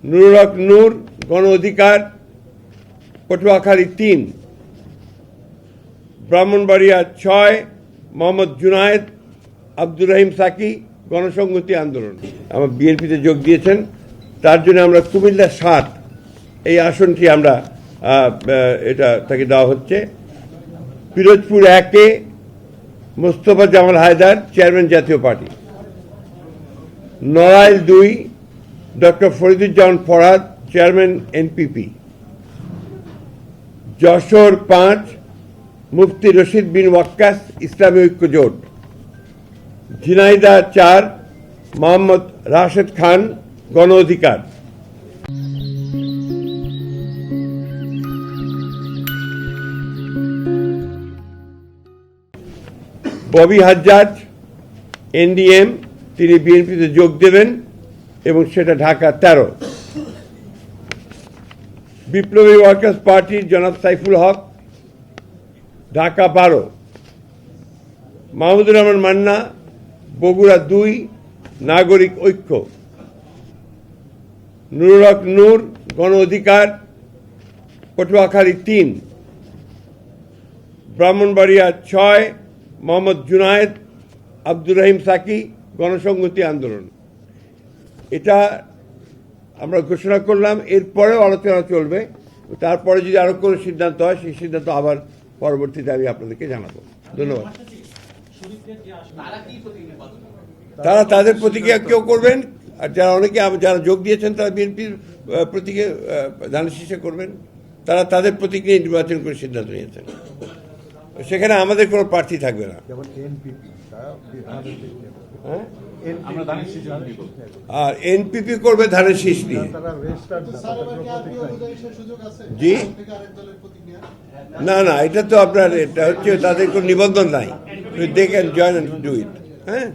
নুরুল হক নূর, গণ অধিকার, পটুয়াখালী ৩, ব্রাহ্মণবাড়িয়া ৬, মোহাম্মদ জুনায়েদ, আব্দুর রহিম সাকি, গণসংহতি আন্দোলন। আমার বিএনপিতে যোগ দিয়েছেন, তার জন্য আমরা কুমিল্লা ৭ এই আসনটি আমরা এটা তাকে দেওয়া হচ্ছে। পিরোজপুর ১-এ মোস্তফা জামাল হায়দার, চেয়ারম্যান জাতীয় party. Narail ২, doctor Fariduzzaman Farhad, chairman NPP. Jessore ৫, মুফতি রশিদ বিন ওয়াক্কাস, ইসলামী ঐক্য জোট। ঝিনাইদহ ৪, মোহাম্মদ রাশেদ খান, গণ অধিকার। ববি হাজ্জাজ, এনডিএম, তিনি বিএনপিতে যোগ দেবেন এবং সেটা ঢাকা ১৩। বিপ্লবী ওয়ার্কার্স পার্টির জনাব সাইফুল হক, ঢাকা ১২। মাহমুদুর রহমান মান্না, বগুড়া ২, নাগরিক ঐক্য। নুরুল হক নূর, গণ অধিকার, পটুয়াখালী ৩, ব্রাহ্মণবাড়িয়া ৬, মোহাম্মদ জুনায়েদ, আব্দুর রহিম সাকি, গণসংহতি আন্দোলন। এটা আমরা ঘোষণা করলাম, এরপরেও আলোচনা চলবে। তারপরে যদি আরো কোনো সিদ্ধান্ত হয়, সেই সিদ্ধান্ত আবার পরবর্তীতে আমি আপনাদেরকে জানাবো। ধন্যবাদ। তারা তাদের প্রতিক্রিয়া কেউ করবেন, আর যারা অনেকে যারা যোগ দিয়েছেন তারা বিএনপির প্রতীকে ধানের শীষে করবেন। তারা তাদের প্রতীকে নির্বাচন করে সিদ্ধান্ত নিয়েছেন। সেখানে আমাদের কোনো প্রার্থী থাকবে না। আর এনপিপি করবে ধানের শীষ নিয়ে। জি না না, এটা তো আপনার এটা হচ্ছে তাদের কোনো নিবন্ধন নাই। They can join and do it. হ্যাঁ।